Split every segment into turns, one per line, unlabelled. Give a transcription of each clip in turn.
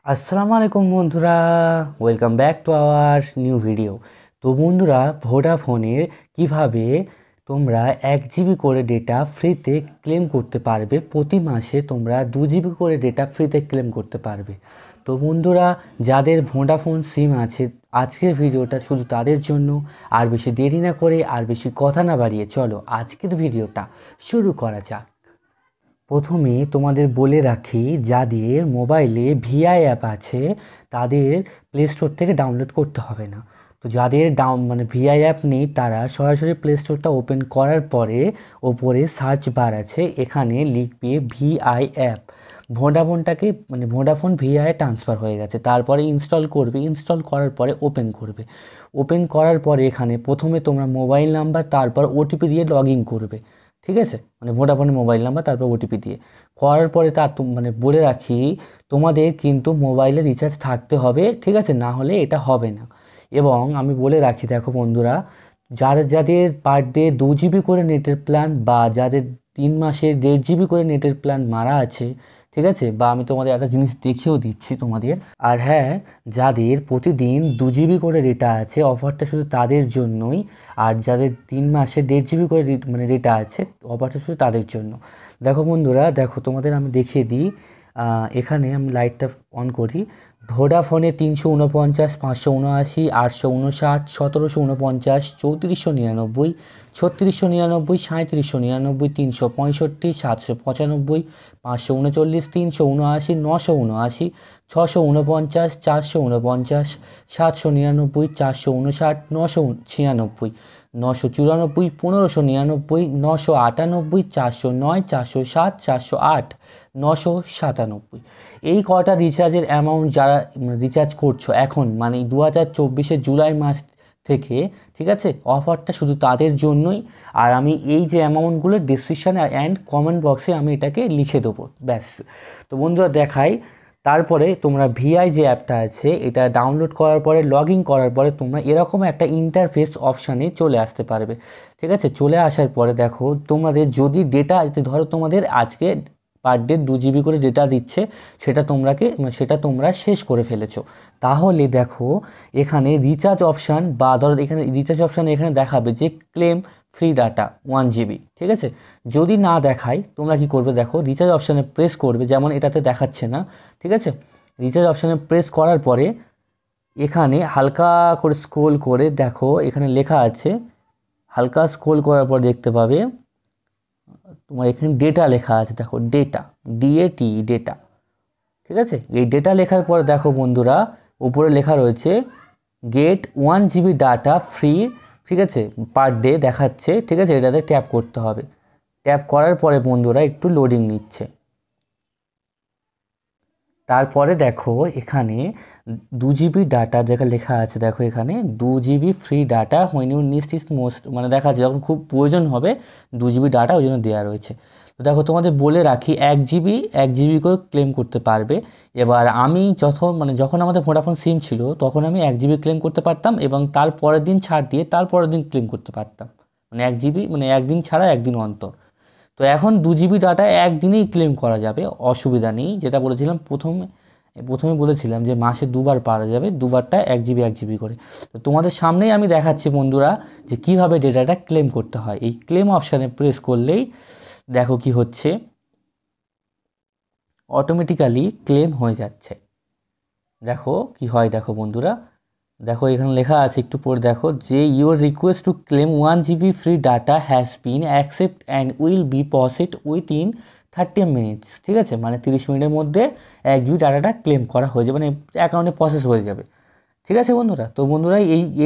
আসসালামু আলাইকুম বন্ধুরা, welcome back to our new video. তো বন্ধুরা, ভোডাফোনের কিভাবে তোমরা 1 জিবি করে ডেটা ফ্রিতে ক্লেম করতে পারবে, প্রতি মাসে তোমরা 2 জিবি করে ডেটা ফ্রিতে ক্লেম করতে পারবে। তো বন্ধুরা, যাদের ভোডাফোন সিম আছে, আজকের ভিডিওটা শুধু তাদের জন্য। আর বেশি দেরি না করে, আর বেশি কথা না বাড়িয়ে চলো আজকের ভিডিওটা শুরু করা যাক। প্রথমে তোমাদের বলে রাখি, যাদের মোবাইলে ভিআই অ্যাপ আছে তাদের প্লে স্টোর থেকে ডাউনলোড করতে হবে না। তো যাদের ভিআই অ্যাপ নেই তারা সরাসরি প্লে স্টোরটা ওপেন করার পরে ওপরে সার্চ বার আছে, এখানে লিখবে VI app. Vodafone VI transfer হয়ে গেছে, তারপরে ইনস্টল করবে। ইনস্টল করার পরে ওপেন করবে। ওপেন করার পরে এখানে প্রথমে তোমরা মোবাইল নাম্বার তারপর ওটিপি দিয়ে লগ ইন করবে। ঠিক আছে, ভোডাফোনের মোবাইল নাম্বার তারপর ওটিপি দিয়ে করার পরে তার বলে রাখি, তোমাদের কিন্তু মোবাইলে রিচার্জ থাকতে হবে, ঠিক আছে, না হলে এটা হবে না। এবং আমি বলে রাখি, দেখো বন্ধুরা, যাদের পার ডে 2 জিবি করে নেটের প্ল্যান বা যাদের 3 মাসের 1.5 জিবি করে নেটের প্ল্যান মারা আছে, ঠিক আছে, বা আমি তোমাদের একটা জিনিস দেখিয়েও দিচ্ছি তোমাদের। আর হ্যাঁ, যাদের প্রতিদিন 2 জিবি করে ডেটা আছে, অফারটা শুধু তাদের জন্যই। আর যাদের 3 মাসে 1.5 জিবি করে ডেটা আছে, অফারটা শুধু তাদের জন্য। দেখো বন্ধুরা, দেখো তোমাদের আমি দেখিয়ে দিই। এখানে আমি লাইটটা অন করি। ভোডাফোনে 349, 579, 859, 1749, 3499, 3699, 3799, 365, 795, 539, 379, 979, 649, 449, 799, 459, 996, 994, 1599, 998, 409, 407, 408, 997। এই কটা রিচার্জের অ্যামাউন্ট যারা রিচার্জ করছো এখন, 2024 জুলাই মাস থেকে, ঠিক আছে, অফারটা শুধু তাদের জন্যই। আর আমি এই যে অ্যামাউন্টগুলো ডিসক্রিপশানে অ্যান্ড কমেন্ট বক্সে আমি এটাকে লিখে দেবো, ব্যাস। তো বন্ধুরা দেখাই, তারপরে তোমরা ভিআই যে অ্যাপটা আছে এটা ডাউনলোড করার পরে লগ ইন করার পরে তোমরা এরকম একটা ইন্টারফেস অপশানে চলে আসতে পারবে। ঠিক আছে, চলে আসার পরে দেখো তোমাদের যদি ডেটা, ধরো তোমাদের আজকে পার ডে 2 জিবি করে ডেটা দিচ্ছে, সেটা তোমরা শেষ করে ফেলেছো। তাহলে দেখো এখানে রিচার্জ অপশান, বা ধরো এখানে রিচার্জ অপশান এখানে দেখাবে যে ক্লেম ফ্রি ডাটা 1 জিবি। ঠিক আছে, যদি না দেখায় তোমরা কি করবে, দেখো রিচার্জ অপশানে প্রেস করবে, যেমন এটাতে দেখাচ্ছে না। ঠিক আছে, রিচার্জ অপশানে প্রেস করার পরে এখানে হালকা করে স্ক্রোল করে দেখো এখানে লেখা আছে, হালকা স্ক্রোল করার পর দেখতে পাবে তোমার এখানে ডেটা লেখা আছে। দেখো ডেটা, ডিএটি, ডেটা। ঠিক আছে, এই ডেটা লেখার পর দেখো বন্ধুরা, উপরে লেখা রয়েছে গেট 1 জিবি ডাটা ফ্রি, ঠিক আছে, পার ডে দেখাচ্ছে। ঠিক আছে, এটাতে ট্যাপ করতে হবে। ট্যাপ করার পরে বন্ধুরা একটু লোডিং নিচ্ছে। তারপরে দেখো এখানে 2 জিবি ডাটা যেটা লেখা আছে, দেখো এখানে 2 GB free data when you need is most, দেখা যাচ্ছে যখন খুব প্রয়োজন হবে 2 জিবি ডাটা ওই জন্য দেওয়া রয়েছে। তো দেখো তোমাদের বলে রাখি, 1 জিবি করে ক্লেম করতে পারবে। এবার আমি যখন আমাদের ভোডাফোন সিম ছিল তখন আমি 1 জিবি ক্লেম করতে পারতাম, এবং তার পরের দিন ছাড় দিয়ে তার পরের দিন ক্লেম করতে পারতাম। 1 জিবি একদিন ছাড়া একদিন অন্তর। তো এখন 2 জিবি ডাটা একদিনেই ক্লেম করা যাবে, অসুবিধা নেই। যেটা বলেছিলাম প্রথমে বলেছিলাম যে মাসে দুবার পাওয়া যাবে, দুবারটা 1 জিবি করে। তো তোমাদের সামনেই আমি দেখাচ্ছি বন্ধুরা যে কিভাবে ডেটাটা ক্লেম করতে হয়। এই ক্লেম অপশানে প্রেস করলেই দেখো কি হচ্ছে, অটোমেটিক্যালি ক্লেম হয়ে যাচ্ছে। দেখো কি হয়, দেখো বন্ধুরা, দেখো এখানে লেখা আছে, একটু পরে দেখো যে your request to claim 1 GB free data has been accept and will be processed within 30 minutes. ঠিক আছে, 30 মিনিটের মধ্যে 1 জিবি ডাটাটা ক্লেম করা হয়ে যাবে, অ্যাকাউন্টে প্রসেস হয়ে যাবে। ঠিক আছে বন্ধুরা, তো বন্ধুরা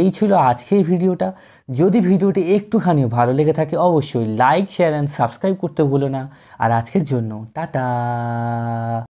এই ছিল আজকের ভিডিওটা। যদি ভিডিওটি একটুখানিও ভালো লেগে থাকে অবশ্যই লাইক, শেয়ার অ্যান্ড সাবস্ক্রাইব করতে ভুলো না। আর আজকের জন্য টাটা।